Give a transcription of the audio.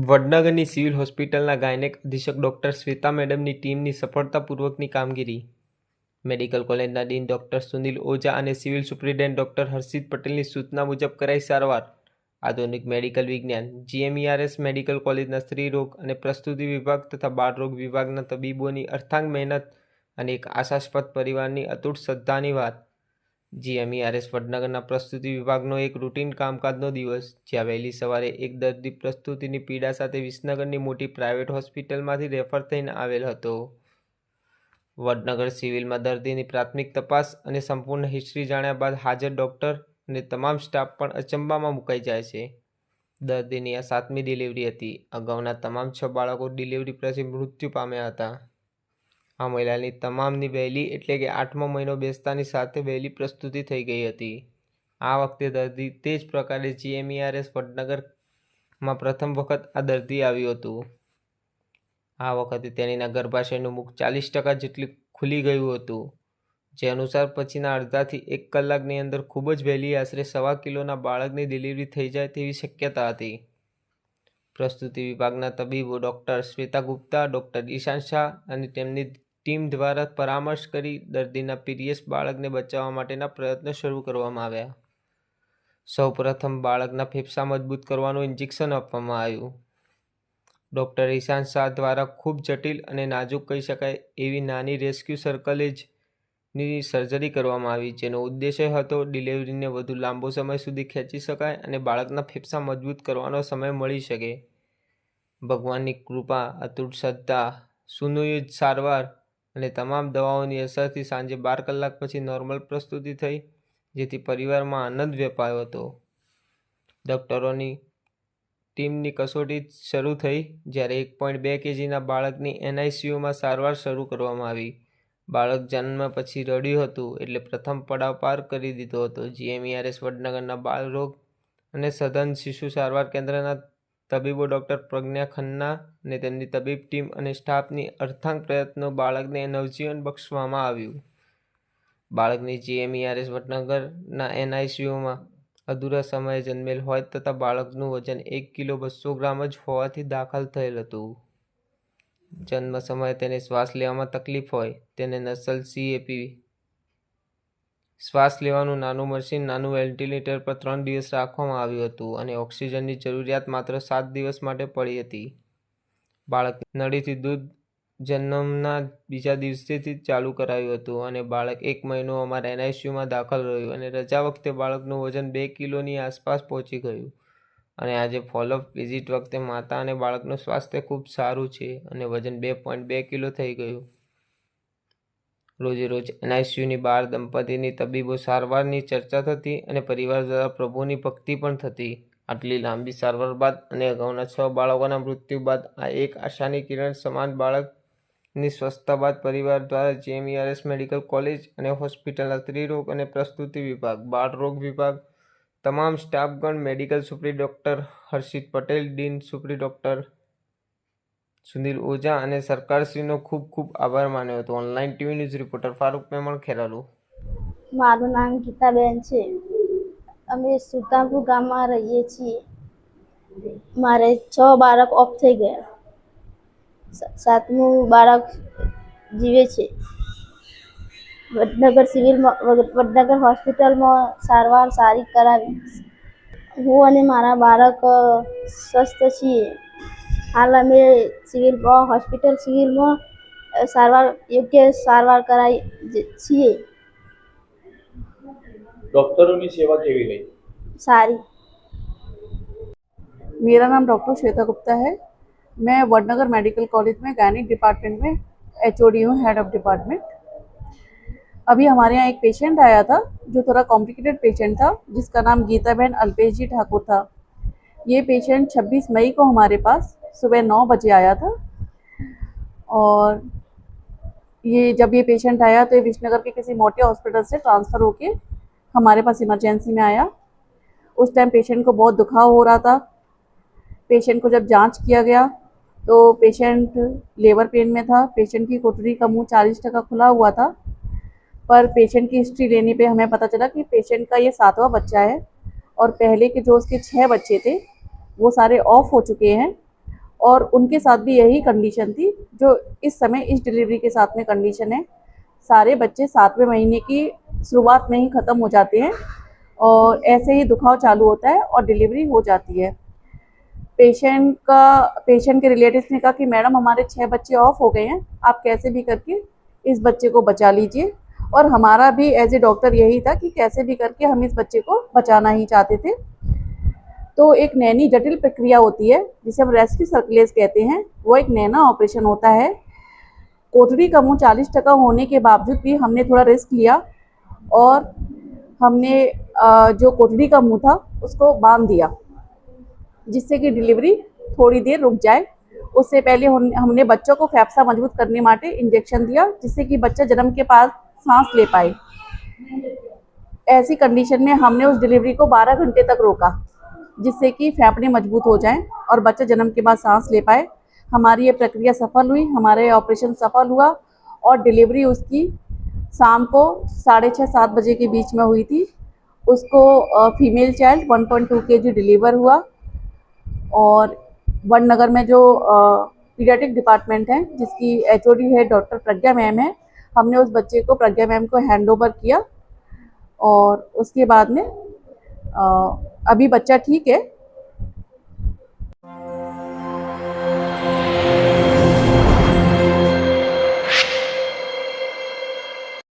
વડનગરની civil હોસ્પિટલના gynaec અધિક્ષક doctor Shweta મેડમની ટીમની સફળતાપૂર્વકની કામગીરી. મેડિકલ કોલેજના ડીન ડોક્ટર સુનિલ ઓઝા અને સિવિલ સુપ્રિન્ટેન્ડન્ટ ડોક્ટર હર્ષિત પટેલની સૂચના મુજબ કરાઈ સારવાર. આધુનિક મેડિકલ વિજ્ઞાન GMERS મેડિકલ કોલેજના સ્ત્રી રોગ અને પ્રસૂતિ વિભાગ તથા બાળરોગ વિભાગના તબીબોની અર્થાંગ મહેનત અને એક આશાસ્પદ પરિવારની અતૂટ શ્રદ્ધાની વાત. GMERS વડનગરના પ્રસૂતિ વિભાગનો એક રૂટીન કામકાજનો દિવસ, જ્યાં વહેલી સવારે એક દર્દી પ્રસૂતિની પીડા સાથે વિસનગરની મોટી પ્રાઇવેટ હોસ્પિટલમાંથી રેફર થઈને આવેલ હતો. વડનગર સિવિલમાં દર્દીની પ્રાથમિક તપાસ અને સંપૂર્ણ હિસ્ટ્રી જાણ્યા બાદ હાજર ડોક્ટર અને તમામ સ્ટાફ પણ અચંબામાં મુકાઈ જાય છે. દર્દીની આ 7મી ડિલિવરી હતી. અગાઉના તમામ 6 બાળકો ડિલિવરી પછી મૃત્યુ પામ્યા હતા. આ મહિલાની તમામની વહેલી એટલે કે 8મો મહિનો બેસતાની સાથે વહેલી પ્રસૂતિ થઈ ગઈ હતી. આ વખતે દર્દી તે જ પ્રકારે GMERS વડનગરમાં પ્રથમ વખત આ દર્દી આવ્યું હતું. આ વખતે તેણીના ગર્ભાશયનું મુખ 40% જેટલું ખુલી ગયું હતું, જે અનુસાર પછીના અડધાથી 1 કલાકની અંદર ખૂબ જ વહેલી આશરે 1.25 કિલોના બાળકની ડિલિવરી થઈ જાય તેવી શક્યતા હતી. પ્રસૂતિ વિભાગના તબીબો ડોક્ટર શ્વેતા ગુપ્તા, ડોક્ટર ઈશાન શાહ અને તેમની ટીમ દ્વારા પરામર્શ કરી દર્દીના પીરિયસ બાળકને બચાવવા માટેના પ્રયત્નો શરૂ કરવામાં આવ્યા. સૌપ્રથમ બાળકના ફેફસા મજબૂત કરવાનું ઇન્જેક્શન આપવામાં આવ્યું. ડોક્ટર ઈશાન શાહ દ્વારા ખૂબ જટિલ અને નાજુક કહી શકાય એવી નાની રેસ્ક્યુ સર્કલેજની સર્જરી કરવામાં આવી, જેનો ઉદ્દેશ્ય હતો ડિલિવરીને વધુ લાંબો સમય સુધી ખેંચી શકાય અને બાળકના ફેફસા મજબૂત કરવાનો સમય મળી શકે. ભગવાનની કૃપા, અતૂટ શ્રદ્ધા, સુનિયોજિત સારવાર અને તમામ દવાઓની અસરથી સાંજે 12 કલાક પછી નોર્મલ પ્રસૂતિ થઈ, જેથી પરિવારમાં આનંદ વ્યાપાયો હતો. ડોક્ટરોની ટીમની કસોટી શરૂ થઈ, જ્યારે 1.2 kgના બાળકની NICUમાં સારવાર શરૂ કરવામાં આવી. બાળક જન્મ પછી રડ્યું હતું, એટલે પ્રથમ પડાવ પાર કરી દીધો હતો. GMERS વડનગરના બાળરોગ અને સઘન શિશુ સારવાર કેન્દ્રના તબીબો ડોક્ટર પ્રજ્ઞા ખન્ના અને તેમની તબીબ ટીમ અને સ્ટાફની અર્થાંગ પ્રયત્નો બાળકને નવજીવન બક્ષવામાં આવ્યું. બાળકની GMERS વડનગરના NICUમાં અધૂરા સમયે જન્મેલ હોય તથા બાળકનું વજન 1 કિલો 200 ગ્રામ જ હોવાથી દાખલ થયેલ હતું. જન્મ સમયે તેને શ્વાસ લેવામાં તકલીફ હોય, તેને નસલ CAP શ્વાસ લેવાનું નાનું મશીન, નાનું વેન્ટિલેટર પર 3 દિવસ રાખવામાં આવ્યું હતું અને ઓક્સિજનની જરૂરિયાત માત્ર 7 દિવસ માટે પડી હતી. બાળકની નળીથી દૂધ જન્મના બીજા દિવસેથી જ ચાલુ કરાયું હતું અને બાળક 1 મહિનો અમારા NICUમાં દાખલ રહ્યું અને રજા વખતે બાળકનું વજન 2 કિલોની આસપાસ પહોંચી ગયું અને આજે ફોલોઅપ વિઝિટ વખતે માતા અને બાળકનું સ્વાસ્થ્ય ખૂબ સારું છે અને વજન 2.2 કિલો થઈ ગયું. રોજે રોજ NICUની બહાર દંપતીની તબીબો સારવારની ચર્ચા થતી અને પરિવાર દ્વારા પ્રભુની ભક્તિ પણ થતી. આટલી લાંબી સારવાર બાદ અને અગાઉના 6 બાળકોના મૃત્યુ બાદ આ એક આશાની કિરણ સમાન બાળકની સ્વસ્થતા બાદ પરિવાર દ્વારા GMERS મેડિકલ કોલેજ અને હોસ્પિટલના સ્ત્રીરોગ અને પ્રસૂતિ વિભાગ, બાળરોગ વિભાગ, તમામ સ્ટાફગણ, મેડિકલ સુપ્રી ડોક્ટર હર્ષિત પટેલ, ડીન સુપ્રી ડોક્ટર સુનિલ ઓઝા અને સરકારશ્રીનો ખૂબ ખૂબ આભાર માન્યો હતો. Online TV news reporter Farooq Memon, Kheralu. મારું નામ ગીતાબેન છે. અમે સુતાપુર ગામમાં રહીએ છીએ. મારે 6 બાળક ઓફ થઈ ગયા. 7મું બાળક જીવે છે. વડનગર હોસ્પિટલમાં સારવાર સારી કરાવી. હું અને મારા બાળક સ્વસ્થ છીએ. હાલ અમે સિવિલમાં યોગ્ય સારવાર કરાવી છીએ. डॉक्टरों की सेवा केवी रही? सारी. मेरा नाम डॉक्टर श्वेता गुप्ता है। मैं वडनगर मेडिकल कॉलेज में गायनिक डिपार्टमेंट में HOD हूँ, हेड ऑफ डिपार्टमेंट। अभी हमारे यहाँ एक पेशेंट आया था जो थोड़ा कॉम्प्लिकेटेड पेशेंट था, जिसका नाम गीताबेन अल्पेश जी ठाकुर था। ये पेशेंट 26 मई को हमारे पास सुबह 9 बजे आया था और जब ये पेशेंट आया तो ये विसनगर के किसी मोटे हॉस्पिटल से ट्रांसफ़र होके हमारे पास इमरजेंसी में आया। उस टाइम पेशेंट को बहुत दुखाव हो रहा था। पेशेंट को जब जांच किया गया तो पेशेंट लेबर पेन में था। पेशेंट की कोठरी का मुंह 40% खुला हुआ था, पर पेशेंट की हिस्ट्री लेने पे हमें पता चला कि पेशेंट का ये 7वां बच्चा है और पहले के जो उसके 6 बच्चे थे वो सारे ऑफ हो चुके हैं और उनके साथ भी यही कंडीशन थी जो इस समय इस डिलीवरी के साथ में कंडीशन है। सारे बच्चे 7वें महीने की शुरुआत में ही ख़त्म हो जाते हैं और ऐसे ही दुखाव चालू होता है और डिलीवरी हो जाती है। पेशेंट के रिलेटिव्स ने कहा कि मैडम हमारे 6 बच्चे ऑफ हो गए हैं, आप कैसे भी करके इस बच्चे को बचा लीजिए। और हमारा भी एज ए डॉक्टर यही था कि कैसे भी करके हम इस बच्चे को बचाना ही चाहते थे। तो एक नैनी जटिल प्रक्रिया होती है जिसे हम रेस्क्यू सर्कुलेस कहते हैं, वो एक नैना ऑपरेशन होता है। कोठरी का मुंह 40% होने के बावजूद भी हमने थोड़ा रिस्क लिया और हमने जो कोठरी का मुंह था उसको बांध दिया, जिससे कि डिलीवरी थोड़ी देर रुक जाए। उससे पहले हमने बच्चों को फेफसा मजबूत करने माटे इंजेक्शन दिया, जिससे कि बच्चा जन्म के पास सांस ले पाए। ऐसी कंडीशन में हमने उस डिलीवरी को 12 घंटे तक रोका, जिससे कि फेफड़े मजबूत हो जाएं और बच्चा जन्म के बाद सांस ले पाए। हमारी ये प्रक्रिया सफल हुई, हमारा ये ऑपरेशन सफल हुआ और डिलीवरी उसकी शाम को 6:30-7 बजे के बीच में हुई थी। उसको फीमेल चाइल्ड 1.2 kg डिलीवर हुआ और वडनगर में जो पीडियाट्रिक डिपार्टमेंट है जिसकी एचओडी है डॉक्टर प्रज्ञा मैम है, हमने उस बच्चे को प्रज्ञा मैम को हैंड ओवर किया और उसके बाद में अभी बच्चा ठीक है